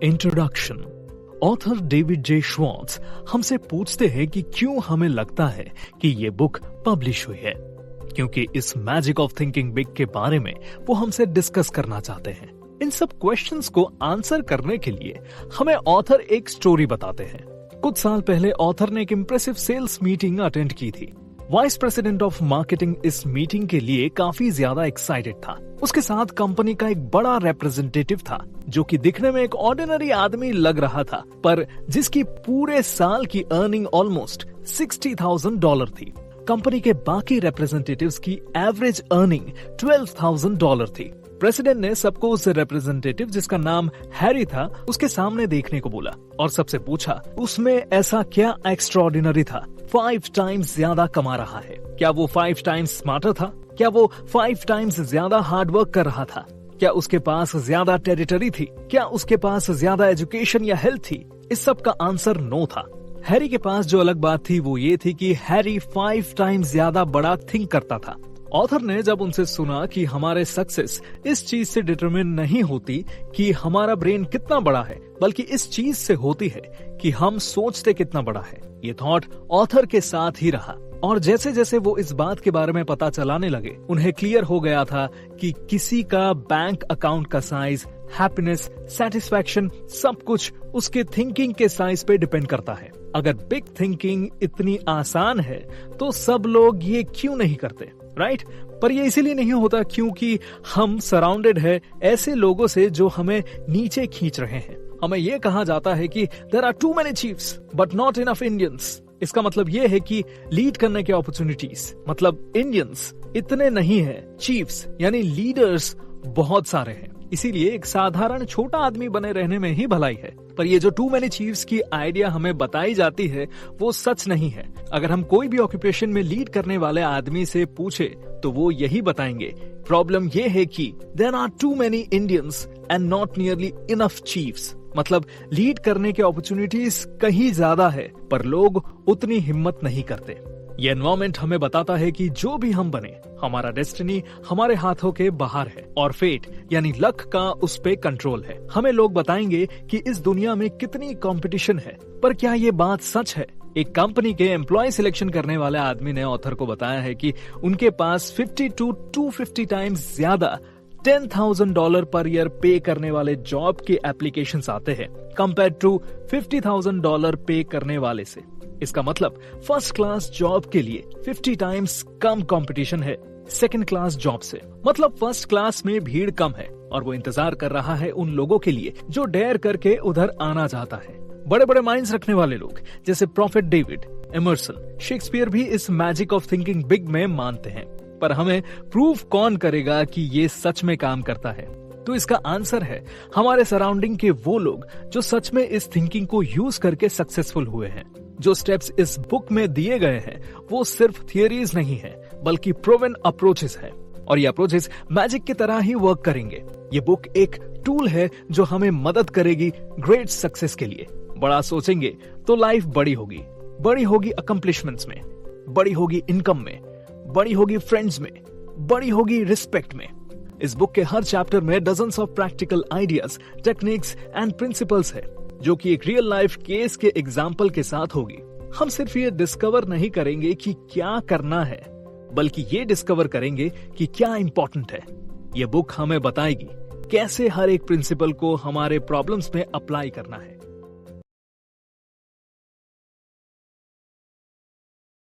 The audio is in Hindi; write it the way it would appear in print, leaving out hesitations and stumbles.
Introduction. Author David J Schwartz हमसे पूछते हैं कि क्यों हमें लगता है कि ये बुक पब्लिश हुई है, क्योंकि इस मैजिक ऑफ थिंकिंग बिग के बारे में वो हमसे डिस्कस करना चाहते हैं। इन सब क्वेश्चंस को आंसर करने के लिए हमें ऑथर एक स्टोरी बताते हैं। कुछ साल पहले ऑथर ने एक इंप्रेसिव सेल्स मीटिंग अटेंड की थी। वाइस प्रेसिडेंट ऑफ मार्केटिंग इस मीटिंग के लिए काफी ज्यादा एक्साइटेड था। उसके साथ कंपनी का एक बड़ा रिप्रेजेंटेटिव था जो कि दिखने में एक ऑर्डिनरी आदमी लग रहा था, पर जिसकी पूरे साल की अर्निंग ऑलमोस्ट $60,000 थी। कंपनी के बाकी रिप्रेजेंटेटिव्स की एवरेज अर्निंग $12,000 थी। प्रेसिडेंट ने सबको उस रिप्रेजेंटेटिव जिसका नाम हैरी था उसके सामने देखने को बोला और सबसे पूछा उसमें ऐसा क्या एक्स्ट्राऑर्डिनरी था 5 टाइम्स ज्यादा कमा रहा है। क्या वो 5 टाइम्स स्मार्टर था? क्या वो 5 टाइम्स ज्यादा हार्ड वर्क कर रहा था? क्या उसके पास ज्यादा टेरिटरी थी? क्या उसके पास ज्यादा एजुकेशन या हेल्थ थी? इस सब का आंसर नो था। हैरी के पास जो अलग बात थी वो ये थी कि हैरी 5 टाइम्स ज्यादा बड़ा थिंक करता था। ऑथर ने जब उनसे सुना कि हमारे सक्सेस इस चीज से डिटरमिन नहीं होती कि हमारा ब्रेन कितना बड़ा है, बल्कि इस चीज से होती है कि हम सोचते कितना बड़ा है, ये थॉट ऑथर के साथ ही रहा। और जैसे जैसे वो इस बात के बारे में पता चलाने लगे, उन्हें क्लियर हो गया था कि किसी का बैंक अकाउंट का साइज, हैप्पीनेस, सेटिस्फैक्शन, सब कुछ उसके थिंकिंग के साइज पे डिपेंड करता है। अगर बिग थिंकिंग इतनी आसान है तो सब लोग ये क्यों नहीं करते, राइट? पर ये इसीलिए नहीं होता क्योंकि हम सराउंडेड है ऐसे लोगों से जो हमें नीचे खींच रहे हैं। हमें ये कहा जाता है कि there are too many chiefs but not enough Indians. इसका मतलब ये है कि लीड करने के अपॉर्चुनिटीज, मतलब इंडियंस इतने नहीं है, चीफ्स यानी लीडर्स बहुत सारे हैं। इसीलिए एक साधारण छोटा आदमी बने रहने में ही भलाई है। पर ये जो टू मेनी चीफ्स की आइडिया हमें बताई जाती है वो सच नहीं है। अगर हम कोई भी ऑक्यूपेशन में लीड करने वाले आदमी से पूछे तो वो यही बताएंगे, प्रॉब्लम ये है कि there are too many Indians and not nearly enough chiefs. मतलब लीड करने के अपॉर्चुनिटीज कहीं ज्यादा है पर लोग उतनी हिम्मत नहीं करते। ये एनवायरमेंट हमें बताता है कि जो भी हम बने, हमारा डेस्टिनी हमारे हाथों के बाहर है और फेट यानी लक का उस पे कंट्रोल है। हमें लोग बताएंगे कि इस दुनिया में कितनी कंपटीशन है, पर क्या ये बात सच है? एक कंपनी के एम्प्लॉय सिलेक्शन करने वाले आदमी ने ऑथर को बताया है कि उनके पास 50 to 250 टाइम्स ज्यादा $10,000 पर ईयर पे करने वाले जॉब के एप्लीकेशंस आते हैं कंपेयर टू $50,000 पे करने वाले से। इसका मतलब फर्स्ट क्लास जॉब के लिए 50 टाइम्स कम कंपटीशन है सेकंड क्लास जॉब से। मतलब फर्स्ट क्लास में भीड़ कम है और वो इंतजार कर रहा है उन लोगों के लिए जो डेयर करके उधर आना चाहता है। बड़े बड़े माइंड्स रखने वाले लोग जैसे प्रॉफेट डेविड, एमर्सन, शेक्सपियर भी इस मैजिक ऑफ थिंकिंग बिग में मानते हैं। पर हमें प्रूफ कौन करेगा कि ये सच में काम करता है? तो इसका आंसर है हमारे सराउंडिंग के वो लोग जो सच में इस थिंकिंग को यूज करके सक्सेसफुल हुए हैं। जो स्टेप्स इस बुक में दिए गए हैं वो सिर्फ थियरीज नहीं है बल्कि प्रूवन अप्रोचेस है और ये अप्रोचेस मैजिक की तरह ही वर्क करेंगे। ये बुक एक टूल है जो हमें मदद करेगी ग्रेट सक्सेस के लिए। बड़ा सोचेंगे तो लाइफ बड़ी होगी अकम्प्लिशमेंट्स में, बड़ी होगी इनकम में, बड़ी होगी फ्रेंड्स में, बड़ी होगी रिस्पेक्ट में। इस बुक के हर चैप्टर में dozens of practical ideas, techniques and principles है जो कि एक रियल लाइफ केस के एग्जाम्पल के साथ होगी। हम सिर्फ ये डिस्कवर नहीं करेंगे कि क्या करना है, बल्कि ये डिस्कवर करेंगे कि क्या इंपॉर्टेंट है। ये बुक हमें बताएगी कैसे हर एक प्रिंसिपल को हमारे प्रॉब्लम्स में अप्लाई करना है।